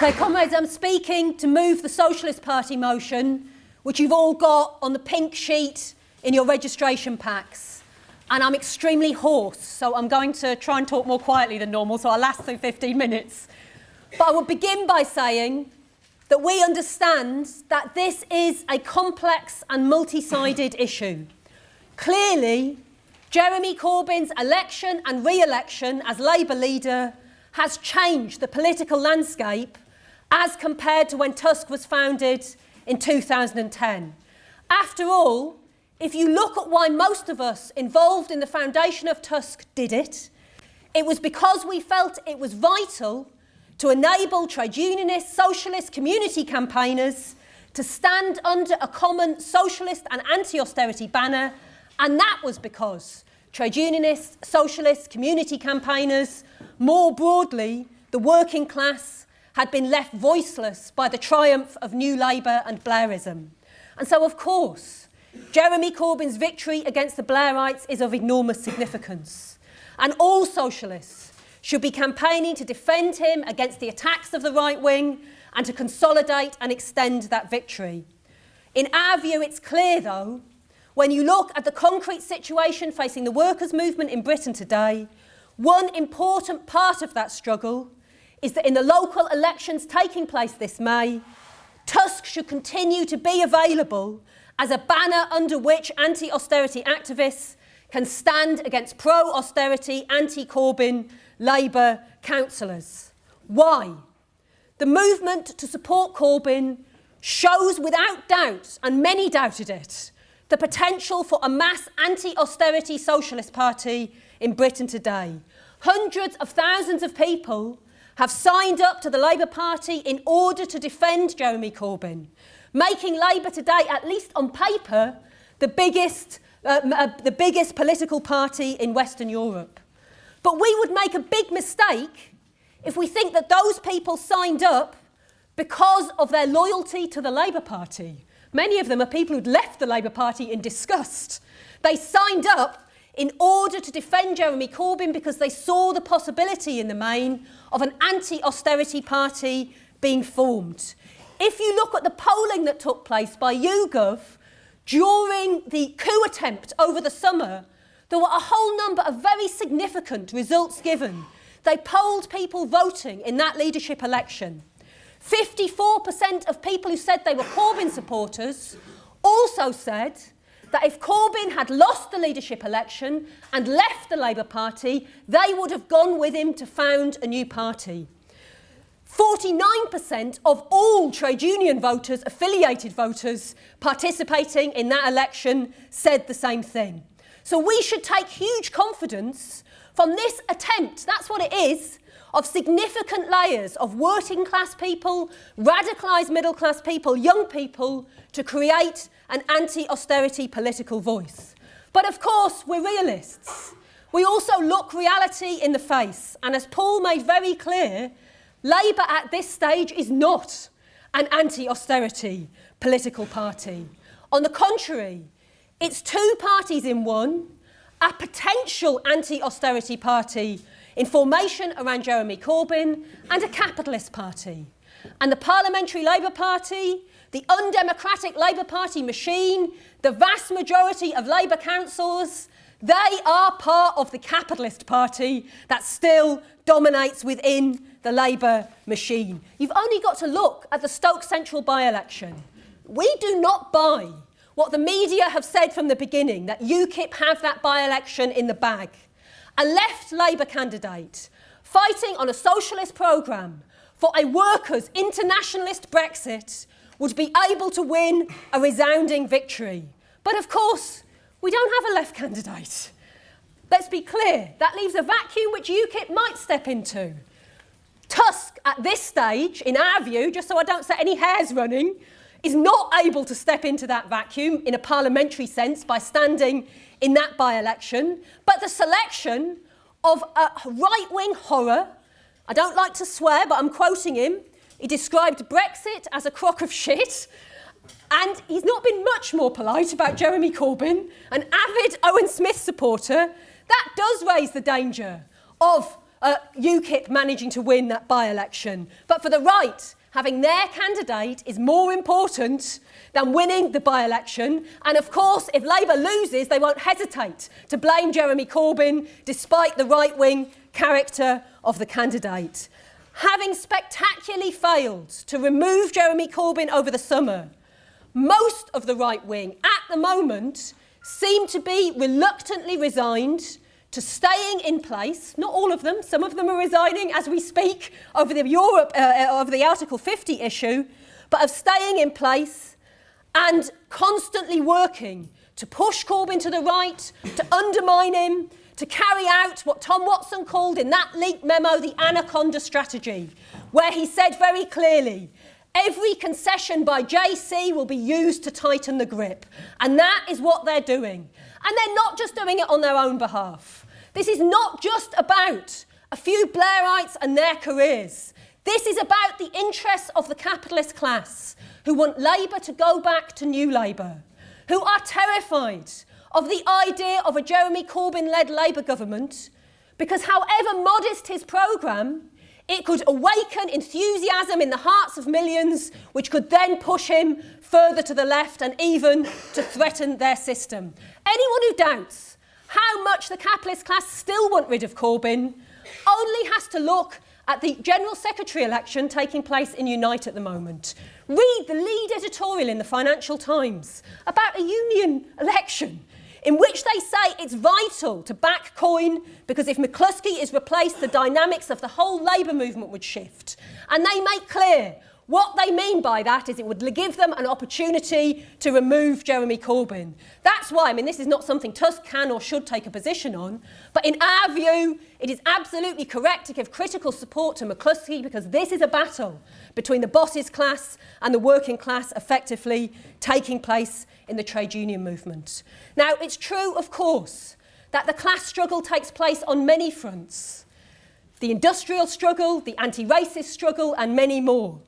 Okay, comrades, I'm speaking to move the Socialist Party motion, which you've all got on the pink sheet in your registration packs. And I'm extremely hoarse, so I'm going to try and talk more quietly than normal, so I'll last through 15 minutes. But I will begin by saying that we understand that this is a complex and multi-sided issue. Clearly, Jeremy Corbyn's election and re-election as Labour leader has changed the political landscape as compared to when TUSC was founded in 2010. After all, if you look at why most of us involved in the foundation of TUSC did it, it was because we felt it was vital to enable trade unionist, socialist, community campaigners to stand under a common socialist and anti-austerity banner, and that was because trade unionists, socialists, community campaigners, more broadly, the working class, had been left voiceless by the triumph of New Labour and Blairism. And so, of course, Jeremy Corbyn's victory against the Blairites is of enormous significance. And all socialists should be campaigning to defend him against the attacks of the right wing and to consolidate and extend that victory. In our view, it's clear, though, when you look at the concrete situation facing the workers' movement in Britain today, one important part of that struggle is that in the local elections taking place this May, TUSC should continue to be available as a banner under which anti-austerity activists can stand against pro-austerity, anti-Corbyn Labour councillors. Why? The movement to support Corbyn shows without doubt, and many doubted it, the potential for a mass anti-austerity Socialist Party in Britain today. Hundreds of thousands of people have signed up to the Labour Party in order to defend Jeremy Corbyn, making Labour today, at least on paper, the biggest political party in Western Europe. But we would make a big mistake if we think that those people signed up because of their loyalty to the Labour Party. Many of them are people who'd left the Labour Party in disgust. They signed up in order to defend Jeremy Corbyn because they saw the possibility in the main of an anti-austerity party being formed. If you look at the polling that took place by YouGov during the coup attempt over the summer, there were a whole number of very significant results given. They polled people voting in that leadership election. 54% of people who said they were Corbyn supporters also said that if Corbyn had lost the leadership election and left the Labour Party, they would have gone with him to found a new party. 49% of all trade union voters, affiliated voters, participating in that election said the same thing. So we should take huge confidence from this attempt, that's what it is, of significant layers of working class people, radicalised middle class people, young people, to create an anti-austerity political voice. But of course, we're realists. We also look reality in the face. And as Paul made very clear, Labour at this stage is not an anti-austerity political party. On the contrary, it's two parties in one, a potential anti-austerity party in formation around Jeremy Corbyn, and a capitalist party. And the Parliamentary Labour Party, the undemocratic Labour Party machine, the vast majority of Labour councillors, they are part of the capitalist party that still dominates within the Labour machine. You've only got to look at the Stoke Central by-election. We do not buy what the media have said from the beginning, that UKIP have that by-election in the bag. A left Labour candidate fighting on a socialist programme for a workers' internationalist Brexit would be able to win a resounding victory. But of course, we don't have a left candidate. Let's be clear, that leaves a vacuum which UKIP might step into. TUSC, at this stage, in our view, just so I don't set any hairs running, is not able to step into that vacuum in a parliamentary sense by standing in that by-election, but the selection of a right-wing horror, I don't like to swear, but I'm quoting him, he described Brexit as a crock of shit, and he's not been much more polite about Jeremy Corbyn, an avid Owen Smith supporter. That does raise the danger of UKIP managing to win that by-election. But for the right, having their candidate is more important than winning the by-election. And of course, if Labour loses, they won't hesitate to blame Jeremy Corbyn, despite the right-wing character of the candidate. Having spectacularly failed to remove Jeremy Corbyn over the summer, most of the right wing at the moment seem to be reluctantly resigned to staying in place. Not all of them, some of them are resigning as we speak over the Article 50 issue, but of staying in place and constantly working to push Corbyn to the right, to undermine him, to carry out what Tom Watson called in that leaked memo the anaconda strategy, where he said very clearly, every concession by JC will be used to tighten the grip. And that is what they're doing. And they're not just doing it on their own behalf. This is not just about a few Blairites and their careers. This is about the interests of the capitalist class who want Labour to go back to New Labour, who are terrified of the idea of a Jeremy Corbyn-led Labour government, because however modest his programme, it could awaken enthusiasm in the hearts of millions, which could then push him further to the left and even to threaten their system. Anyone who doubts how much the capitalist class still want rid of Corbyn only has to look at the General Secretary election taking place in Unite at the moment. Read the lead editorial in the Financial Times about a union election in which they say it's vital to back Coyne because if McCluskey is replaced, the dynamics of the whole Labour movement would shift. And they make clear what they mean by that is it would give them an opportunity to remove Jeremy Corbyn. That's why, this is not something TUSC can or should take a position on, but in our view, it is absolutely correct to give critical support to McCluskey because this is a battle between the bosses class and the working class effectively taking place in the trade union movement. Now, it's true, of course, that the class struggle takes place on many fronts. The industrial struggle, the anti-racist struggle, and many more.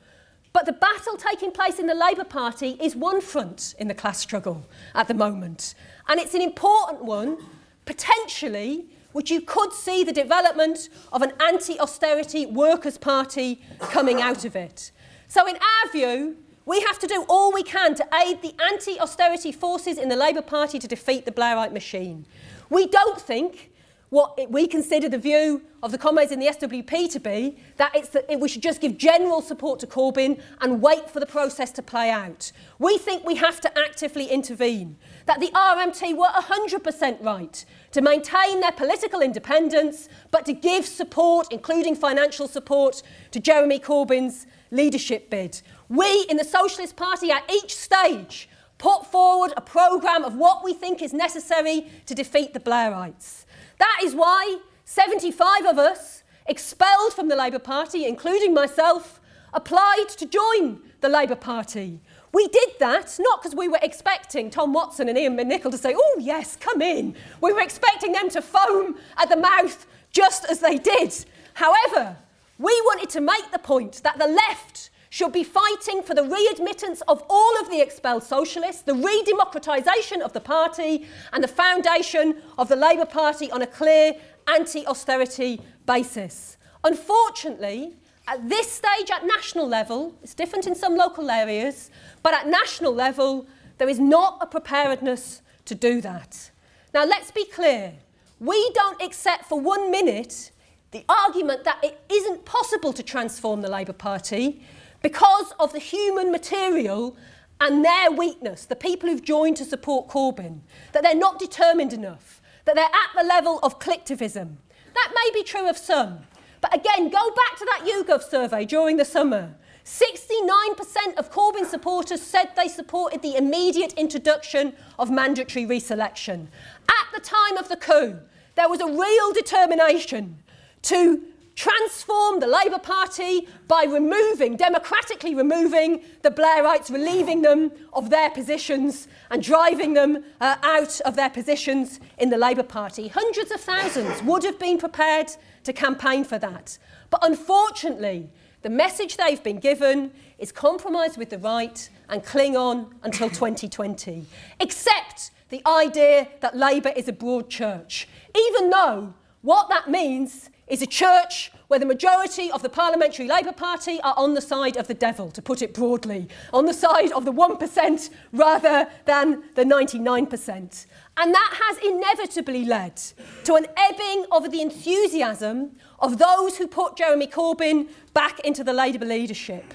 But the battle taking place in the Labour Party is one front in the class struggle at the moment. And it's an important one, potentially, which you could see the development of an anti-austerity workers' party coming out of it. So in our view, we have to do all we can to aid the anti-austerity forces in the Labour Party to defeat the Blairite machine. We don't think what we consider the view of the comrades in the SWP to be, that we should just give general support to Corbyn and wait for the process to play out. We think we have to actively intervene, that the RMT were 100% right to maintain their political independence, but to give support, including financial support, to Jeremy Corbyn's leadership bid. We in the Socialist Party at each stage put forward a programme of what we think is necessary to defeat the Blairites. That is why 75 of us, expelled from the Labour Party, including myself, applied to join the Labour Party. We did that not because we were expecting Tom Watson and Ian McNicol to say, oh yes, come in. We were expecting them to foam at the mouth just as they did. However, we wanted to make the point that the left should be fighting for the readmittance of all of the expelled socialists, the redemocratisation of the party and the foundation of the Labour Party on a clear anti-austerity basis. Unfortunately, at this stage at national level, it's different in some local areas, but at national level, there is not a preparedness to do that. Now, let's be clear. We don't accept for 1 minute the argument that it isn't possible to transform the Labour Party because of the human material and their weakness, the people who've joined to support Corbyn, that they're not determined enough, that they're at the level of collectivism. That may be true of some. But again, go back to that YouGov survey during the summer. 69% of Corbyn supporters said they supported the immediate introduction of mandatory reselection. At the time of the coup, there was a real determination to transform the Labour Party by democratically removing the Blairites, relieving them of their positions and driving them out of their positions in the Labour Party. Hundreds of thousands would have been prepared to campaign for that. But unfortunately, the message they've been given is compromise with the right and cling on until 2020. Accept the idea that Labour is a broad church, even though what that means is a church where the majority of the Parliamentary Labour Party are on the side of the devil, to put it broadly, on the side of the 1% rather than the 99%. And that has inevitably led to an ebbing of the enthusiasm of those who put Jeremy Corbyn back into the Labour leadership,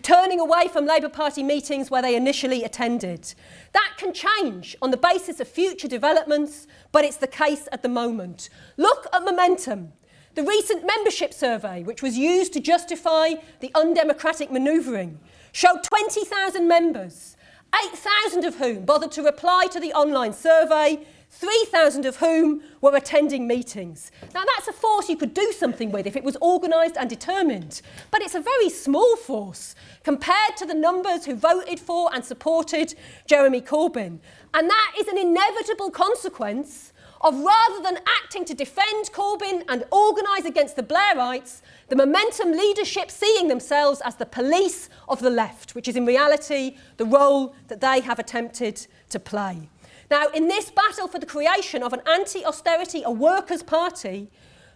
turning away from Labour Party meetings where they initially attended. That can change on the basis of future developments, but it's the case at the moment. Look at momentum. The recent membership survey, which was used to justify the undemocratic manoeuvring, showed 20,000 members, 8,000 of whom bothered to reply to the online survey, 3,000 of whom were attending meetings. Now, that's a force you could do something with if it was organised and determined, but it's a very small force compared to the numbers who voted for and supported Jeremy Corbyn. And that is an inevitable consequence of, rather than acting to defend Corbyn and organise against the Blairites, the Momentum leadership seeing themselves as the police of the left, which is in reality the role that they have attempted to play. Now, in this battle for the creation of an anti-austerity, a workers' party,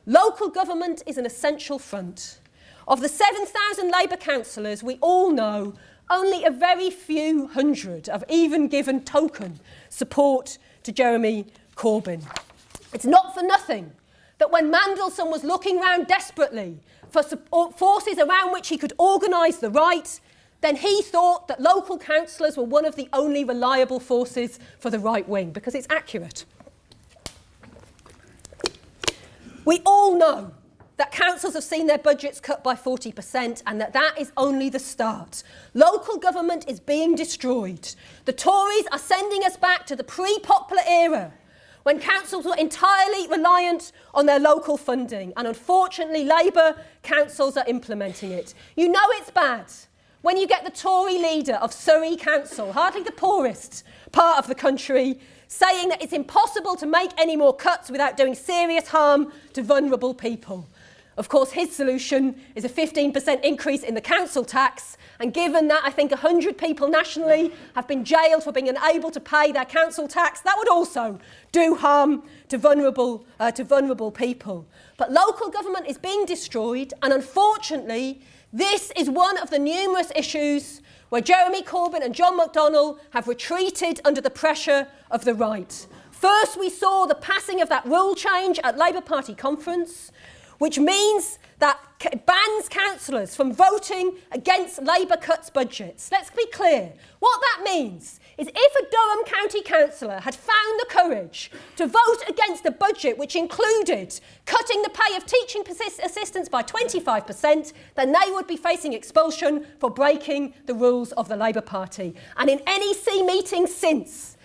local government is an essential front. Of the 7,000 Labour councillors, we all know only a very few hundred have even given token support to Jeremy Corbyn. It's not for nothing that when Mandelson was looking round desperately for forces around which he could organise the right, then he thought that local councillors were one of the only reliable forces for the right wing, because it's accurate. We all know that councils have seen their budgets cut by 40% and that is only the start. Local government is being destroyed. The Tories are sending us back to the pre-popular era, when councils were entirely reliant on their local funding, and unfortunately Labour councils are implementing it. You know it's bad when you get the Tory leader of Surrey Council, hardly the poorest part of the country, saying that it's impossible to make any more cuts without doing serious harm to vulnerable people. Of course, his solution is a 15% increase in the council tax, and given that I think 100 people nationally have been jailed for being unable to pay their council tax, that would also do harm to vulnerable people. But local government is being destroyed, and unfortunately, this is one of the numerous issues where Jeremy Corbyn and John McDonnell have retreated under the pressure of the right. First, we saw the passing of that rule change at Labour Party conference, which means that bans councillors from voting against Labour cuts budgets. Let's be clear. What that means is if a Durham County councillor had found the courage to vote against a budget which included cutting the pay of teaching assistants by 25%, then they would be facing expulsion for breaking the rules of the Labour Party. And in NEC meetings since,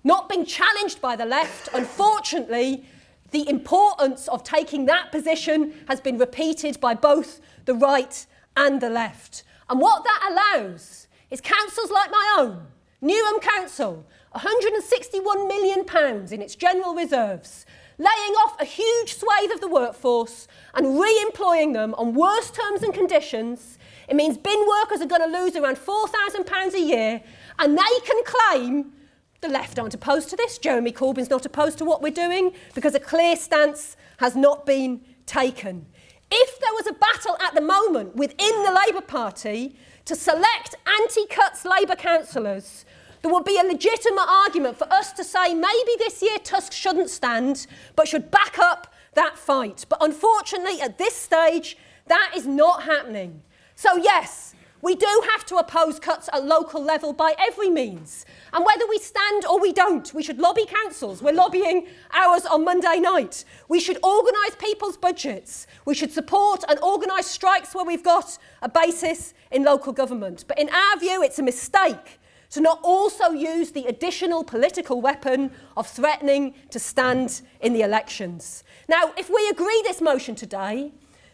not being challenged by the left, unfortunately, the importance of taking that position has been repeated by both the right and the left. And what that allows is councils like my own, Newham Council, £161 million in its general reserves, laying off a huge swathe of the workforce and re-employing them on worse terms and conditions. It means bin workers are going to lose around £4,000 a year, and they can claim the left aren't opposed to this. Jeremy Corbyn's not opposed to what we're doing because a clear stance has not been taken. If there was a battle at the moment within the Labour Party to select anti-cuts Labour councillors, there would be a legitimate argument for us to say maybe this year TUSC shouldn't stand, but should back up that fight. But unfortunately, at this stage, that is not happening. So yes, we do have to oppose cuts at local level by every means. And whether we stand or we don't, we should lobby councils. We're lobbying ours on Monday night. We should organise people's budgets. We should support and organise strikes where we've got a basis in local government. But in our view, it's a mistake to not also use the additional political weapon of threatening to stand in the elections. Now, if we agree this motion today,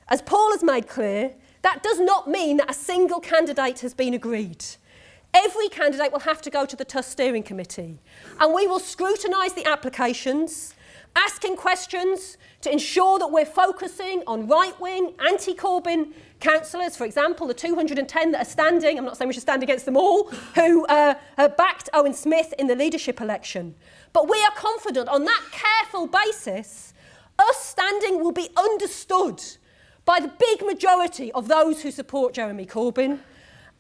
as Paul has made clear, that does not mean that a single candidate has been agreed. Every candidate will have to go to the TUSC steering committee, and we will scrutinise the applications, asking questions to ensure that we're focusing on right-wing, anti-Corbyn councillors, for example, the 210 that are standing, I'm not saying we should stand against them all, who backed Owen Smith in the leadership election. But we are confident on that careful basis us standing will be understood by the big majority of those who support Jeremy Corbyn,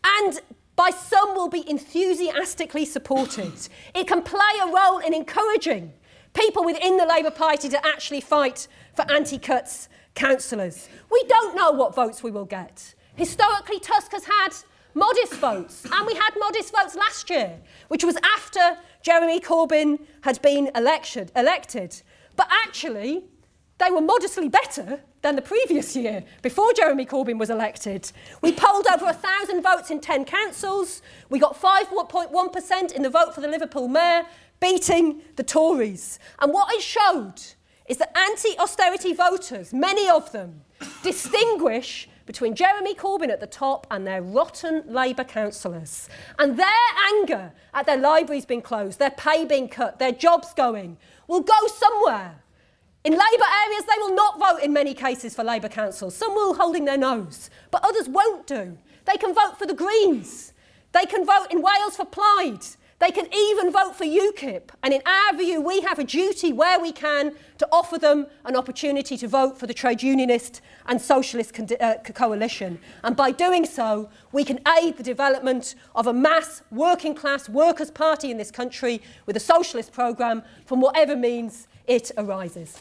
and by some will be enthusiastically supported. It can play a role in encouraging people within the Labour Party to actually fight for anti-cuts councillors. We don't know what votes we will get. Historically, TUSC has had modest votes, and we had modest votes last year, which was after Jeremy Corbyn had been elected. But actually, they were modestly better than the previous year, before Jeremy Corbyn was elected. We polled over 1,000 votes in 10 councils. We got 5.1% in the vote for the Liverpool mayor, beating the Tories. And what it showed is that anti-austerity voters, many of them, distinguish between Jeremy Corbyn at the top and their rotten Labour councillors. And their anger at their libraries being closed, their pay being cut, their jobs going, will go somewhere. In Labour areas, they will not vote in many cases for Labour councils. Some will holding their nose, but others won't do. They can vote for the Greens. They can vote in Wales for Plaid. They can even vote for UKIP. And in our view, we have a duty where we can to offer them an opportunity to vote for the Trade Unionist and Socialist coalition. And by doing so, we can aid the development of a mass working class workers' party in this country with a socialist programme from whatever means it arises.